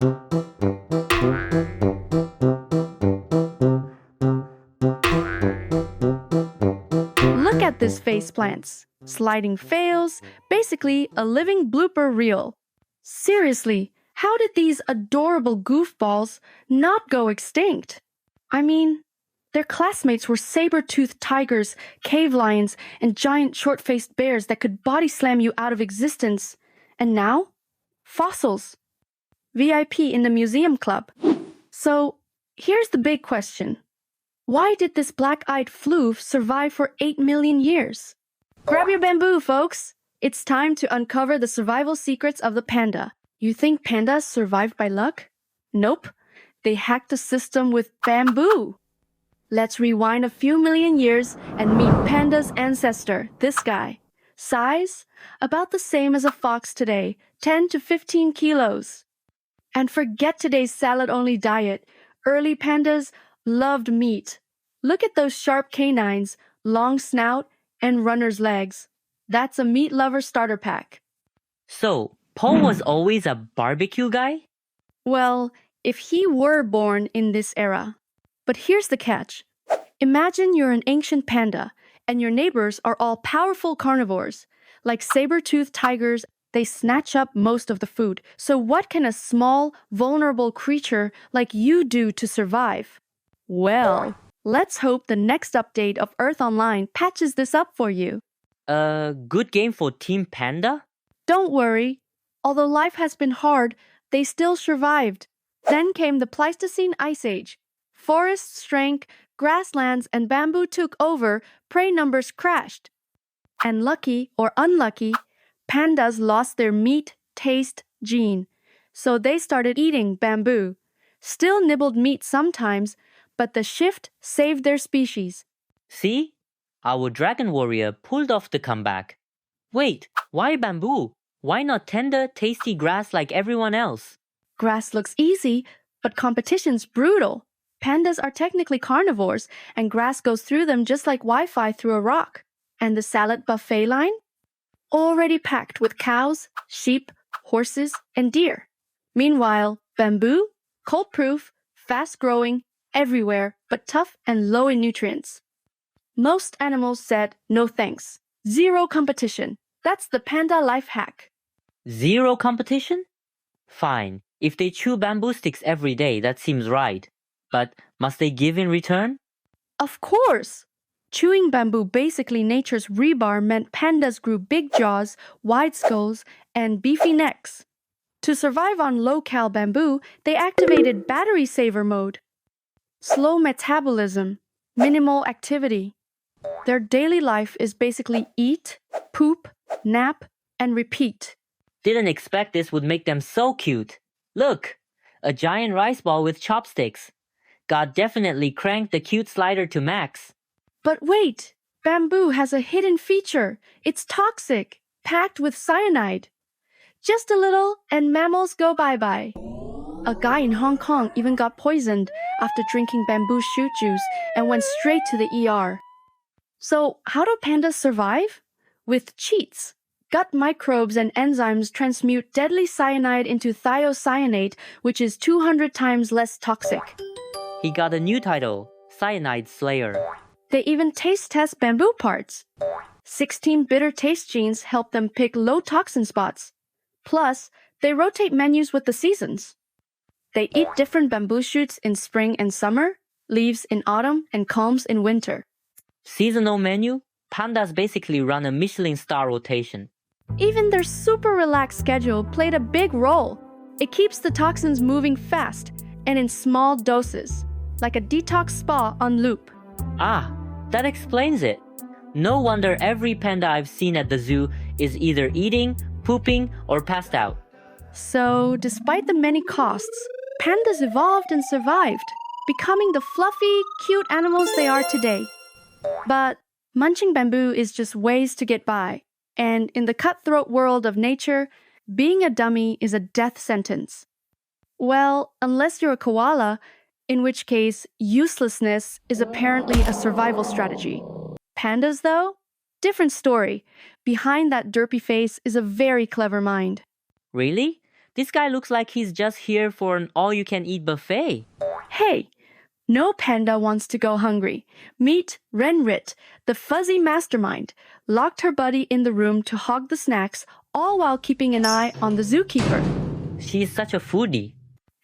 Look at this face plants. Sliding fails, basically a living blooper reel. Seriously, how did these adorable goofballs not go extinct? I mean, their classmates were saber-toothed tigers, cave lions, and giant short-faced bears that could body slam you out of existence. And now? Fossils. VIP in the museum club. So, here's the big question. Why did this black-eyed floof survive for 8 million years? Grab your bamboo, folks! It's time to uncover the survival secrets of the panda. You think pandas survived by luck? Nope. They hacked the system with bamboo. Let's rewind a few million years and meet panda's ancestor, this guy. Size? About the same as a fox today, 10 to 15 kilos. And forget today's salad-only diet. Early pandas loved meat. Look at those sharp canines, long snout, and runner's legs. That's a meat lover starter pack. So, Paul was always a barbecue guy? Well, if he were born in this era. But here's the catch. Imagine you're an ancient panda, and your neighbors are all powerful carnivores. Like saber-toothed tigers, they snatch up most of the food. So what can a small, vulnerable creature like you do to survive? Well, let's hope the next update of Earth Online patches this up for you. A good game for Team Panda? Don't worry. Although life has been hard, they still survived. Then came the Pleistocene Ice Age. Forests shrank, grasslands and bamboo took over, prey numbers crashed. And lucky or unlucky, pandas lost their meat taste gene, so they started eating bamboo. Still nibbled meat sometimes, but the shift saved their species. See? Our dragon warrior pulled off the comeback. Wait, why bamboo? Why not tender, tasty grass like everyone else? Grass looks easy, but competition's brutal. Pandas are technically carnivores, and grass goes through them just like Wi-Fi through a rock. And the salad buffet line? Already packed with cows, sheep, horses, and deer. Meanwhile, bamboo? Cold-proof, fast-growing, everywhere, but tough and low in nutrients. Most animals said no thanks. Zero competition. That's the panda life hack. Zero competition? Fine. If they chew bamboo sticks every day, that seems right. But must they give in return? Of course! Chewing bamboo, basically nature's rebar, meant pandas grew big jaws, wide skulls, and beefy necks. To survive on low-cal bamboo, they activated battery saver mode. Slow metabolism, minimal activity. Their daily life is basically eat, poop, nap, and repeat. Didn't expect this would make them so cute. Look! A giant rice ball with chopsticks. God definitely cranked the cute slider to max. But wait! Bamboo has a hidden feature. It's toxic, packed with cyanide. Just a little, and mammals go bye-bye. A guy in Hong Kong even got poisoned after drinking bamboo shoot juice and went straight to the ER. So, how do pandas survive? With cheats. Gut microbes and enzymes transmute deadly cyanide into thiocyanate, which is 200 times less toxic. He got a new title, Cyanide Slayer. They even taste test bamboo parts. 16 bitter taste genes help them pick low toxin spots. Plus, they rotate menus with the seasons. They eat different bamboo shoots in spring and summer, leaves in autumn, and culms in winter. Seasonal menu? Pandas basically run a Michelin star rotation. Even their super relaxed schedule played a big role. It keeps the toxins moving fast and in small doses, like a detox spa on loop. Ah, that explains it. No wonder every panda I've seen at the zoo is either eating, pooping, or passed out. So, despite the many costs, pandas evolved and survived, becoming the fluffy, cute animals they are today. But munching bamboo is just ways to get by. And in the cutthroat world of nature, being a dummy is a death sentence. Well, unless you're a koala, in which case uselessness is apparently a survival strategy. Pandas, though? Different story. Behind that derpy face is a very clever mind. Really? This guy looks like he's just here for an all-you-can-eat buffet. Hey, no panda wants to go hungry. Meet Renrit, the fuzzy mastermind, locked her buddy in the room to hog the snacks, all while keeping an eye on the zookeeper. She's such a foodie.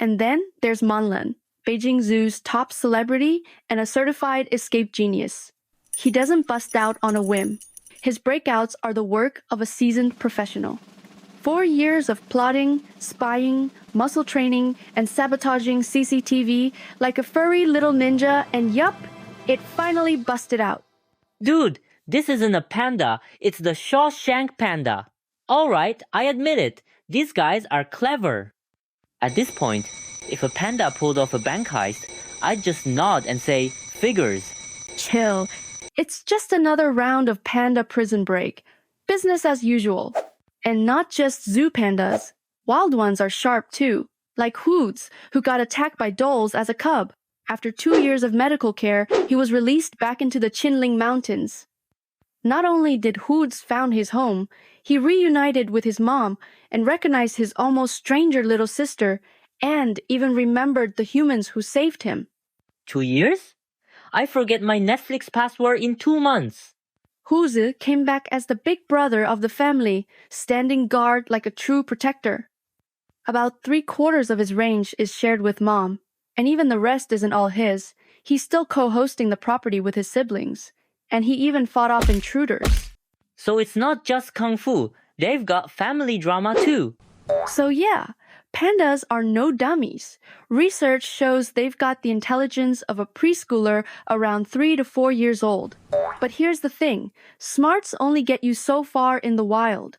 And then there's Manlan, Beijing Zoo's top celebrity and a certified escape genius. He doesn't bust out on a whim. His breakouts are the work of a seasoned professional. 4 years of plotting, spying, muscle training, and sabotaging CCTV like a furry little ninja, and yup, it finally busted out. Dude, this isn't a panda, it's the Shawshank panda. Alright, I admit it, these guys are clever. At this point, if a panda pulled off a bank heist, I'd just nod and say, figures. Chill. It's just another round of panda prison break. Business as usual. And not just zoo pandas. Wild ones are sharp too, like Hoods, who got attacked by dolls as a cub. After 2 years of medical care, he was released back into the Qinling Mountains. Not only did Hoods found his home, he reunited with his mom and recognized his almost stranger little sister, and even remembered the humans who saved him. 2 years? I forget my Netflix password in 2 months. Huzi came back as the big brother of the family, standing guard like a true protector. About 3/4 of his range is shared with Mom, and even the rest isn't all his. He's still co-hosting the property with his siblings, and he even fought off intruders. So it's not just kung fu, they've got family drama too. So yeah, pandas are no dummies. Research shows they've got the intelligence of a preschooler around 3 to 4 years old. But here's the thing, smarts only get you so far in the wild.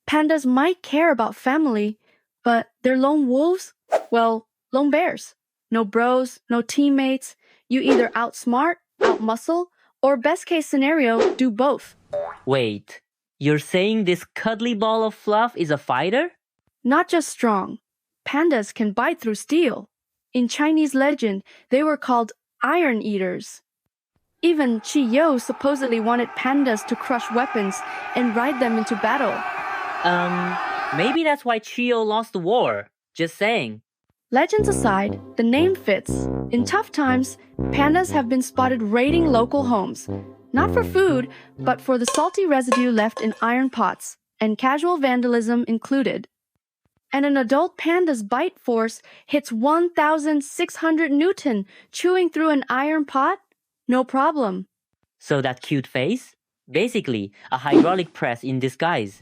Pandas might care about family, but they're lone wolves? Well, lone bears. No bros, no teammates. You either outsmart, outmuscle, or best case scenario, do both. Wait, you're saying this cuddly ball of fluff is a fighter? Not just strong. Pandas can bite through steel. In Chinese legend, they were called iron eaters. Even Qi Yo supposedly wanted pandas to crush weapons and ride them into battle. Maybe that's why Chio lost the war. Just saying. Legends aside, the name fits. In tough times, pandas have been spotted raiding local homes. Not for food, but for the salty residue left in iron pots, and casual vandalism included. And an adult panda's bite force hits 1,600 Newton, chewing through an iron pot? No problem. So that cute face? Basically, a hydraulic press in disguise.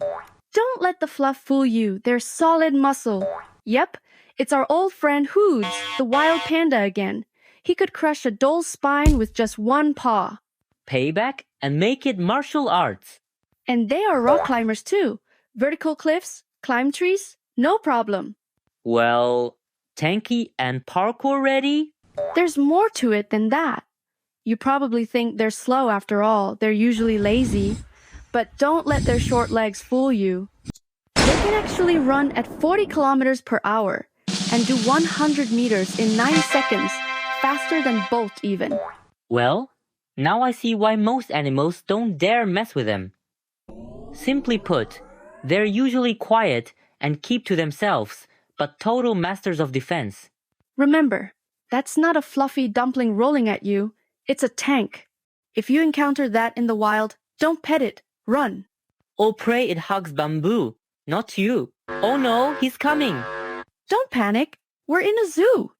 Don't let the fluff fool you, they're solid muscle. Yep, it's our old friend Hoods, the wild panda again. He could crush a doll's spine with just one paw. Payback and make it martial arts. And they are rock climbers too. Vertical cliffs, climb trees, no problem. Well, tanky and parkour ready? There's more to it than that. You probably think they're slow after all, they're usually lazy. But don't let their short legs fool you. They can actually run at 40 kilometers per hour and do 100 meters in 9 seconds, faster than Bolt even. Well, now I see why most animals don't dare mess with them. Simply put, they're usually quiet and keep to themselves, but total masters of defense. Remember, that's not a fluffy dumpling rolling at you, it's a tank. If you encounter that in the wild, don't pet it, run. Oh, pray it hugs bamboo, not you. Oh no, he's coming. Don't panic, we're in a zoo.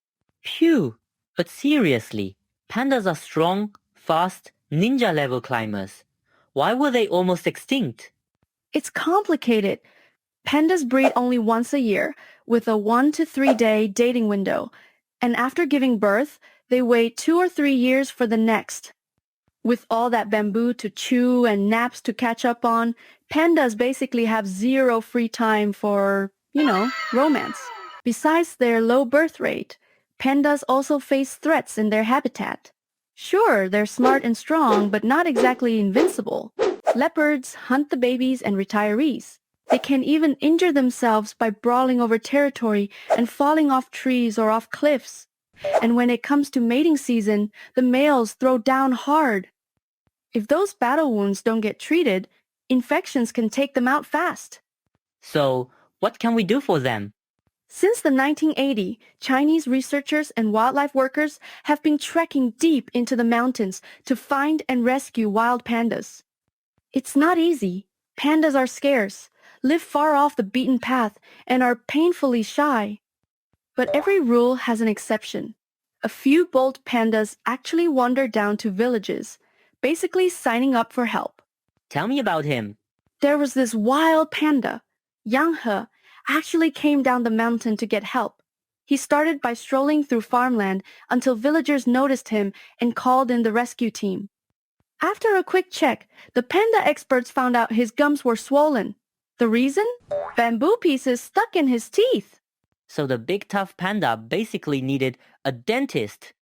Phew, but seriously, pandas are strong, fast, ninja-level climbers. Why were they almost extinct? It's complicated. Pandas breed only once a year, with a 1 to 3 day dating window, and after giving birth, they wait 2 or 3 years for the next. With all that bamboo to chew and naps to catch up on, pandas basically have zero free time for, romance. Besides their low birth rate, pandas also face threats in their habitat. Sure, they're smart and strong, but not exactly invincible. Leopards hunt the babies and retirees. They can even injure themselves by brawling over territory and falling off trees or off cliffs. And when it comes to mating season, the males throw down hard. If those battle wounds don't get treated, infections can take them out fast. So, what can we do for them? Since the 1980s, Chinese researchers and wildlife workers have been trekking deep into the mountains to find and rescue wild pandas. It's not easy. Pandas are scarce, live far off the beaten path, and are painfully shy. But every rule has an exception. A few bold pandas actually wander down to villages, basically signing up for help. Tell me about him. There was this wild panda, Yang He, actually came down the mountain to get help. He started by strolling through farmland until villagers noticed him and called in the rescue team. After a quick check, the panda experts found out his gums were swollen. The reason? Bamboo pieces stuck in his teeth. So the big tough panda basically needed a dentist.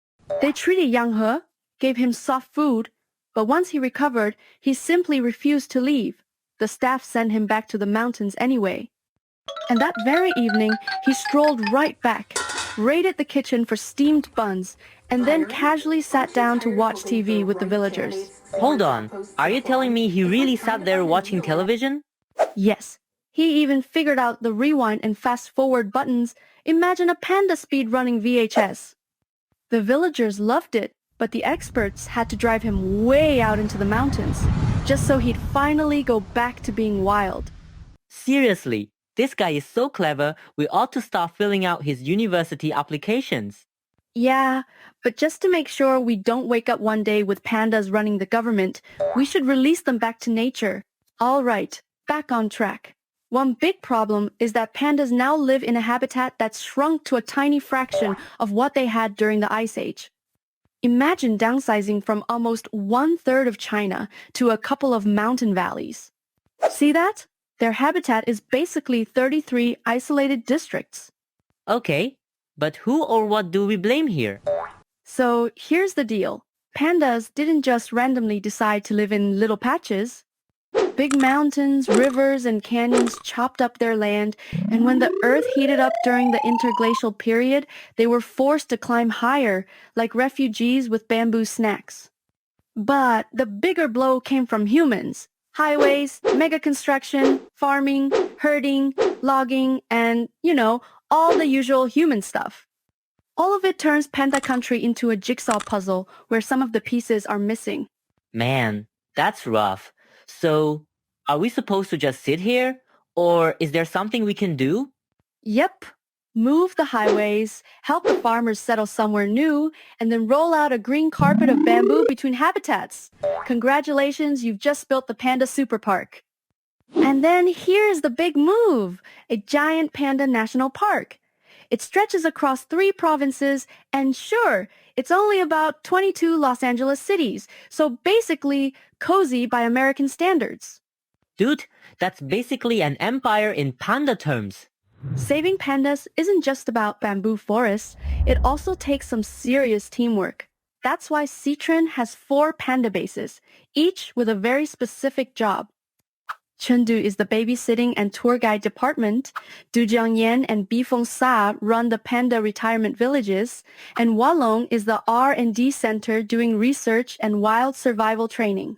They treated Yang He, gave him soft food, but once he recovered, he simply refused to leave. The staff sent him back to the mountains anyway. And that very evening, he strolled right back, raided the kitchen for steamed buns, and then casually sat down to watch TV with the villagers. Hold on, are you telling me he really sat there watching television? Yes, he even figured out the rewind and fast-forward buttons. Imagine a panda speed running VHS. The villagers loved it, but the experts had to drive him way out into the mountains, just so he'd finally go back to being wild. Seriously, this guy is so clever, we ought to start filling out his university applications. Yeah, but just to make sure we don't wake up one day with pandas running the government, we should release them back to nature. All right, back on track. One big problem is that pandas now live in a habitat that's shrunk to a tiny fraction of what they had during the Ice Age. Imagine downsizing from almost 1/3 of China to a couple of mountain valleys. See that? Their habitat is basically 33 isolated districts. Okay, but who or what do we blame here? So here's the deal. Pandas didn't just randomly decide to live in little patches. Big mountains, rivers, and canyons chopped up their land, and when the earth heated up during the interglacial period, they were forced to climb higher, like refugees with bamboo snacks. But the bigger blow came from humans. Highways, mega construction, farming, herding, logging, and, all the usual human stuff. All of it turns panda country into a jigsaw puzzle where some of the pieces are missing. Man, that's rough. So, are we supposed to just sit here? Or is there something we can do? Yep. Move the highways, help the farmers settle somewhere new, and then roll out a green carpet of bamboo between habitats. Congratulations, you've just built the Panda Super Park. And then here's the big move, a giant panda national park. It stretches across 3 provinces, and sure, it's only about 22 Los Angeles cities, so basically cozy by American standards. Dude, that's basically an empire in panda terms. Saving pandas isn't just about bamboo forests, it also takes some serious teamwork. That's why Citron has 4 panda bases, each with a very specific job. Chengdu is the babysitting and tour guide department, Dujiangyan and Bifeng Sa run the panda retirement villages, and Hualong is the R&D center doing research and wild survival training.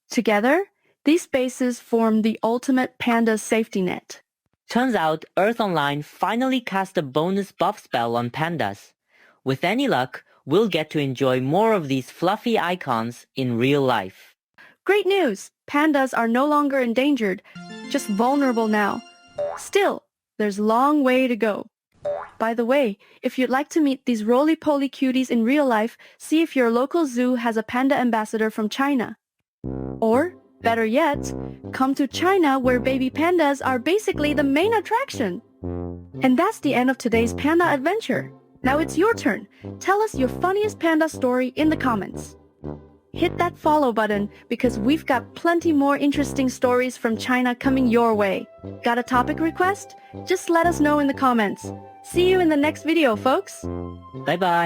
Together, these bases form the ultimate panda safety net. Turns out Earth Online finally cast a bonus buff spell on pandas. With any luck, we'll get to enjoy more of these fluffy icons in real life. Great news! Pandas are no longer endangered, just vulnerable now. Still, there's a long way to go. By the way, if you'd like to meet these roly-poly cuties in real life, see if your local zoo has a panda ambassador from China. Or, better yet, come to China where baby pandas are basically the main attraction. And that's the end of today's panda adventure. Now it's your turn. Tell us your funniest panda story in the comments. Hit that follow button because we've got plenty more interesting stories from China coming your way. Got a topic request? Just let us know in the comments. See you in the next video, folks. Bye-bye.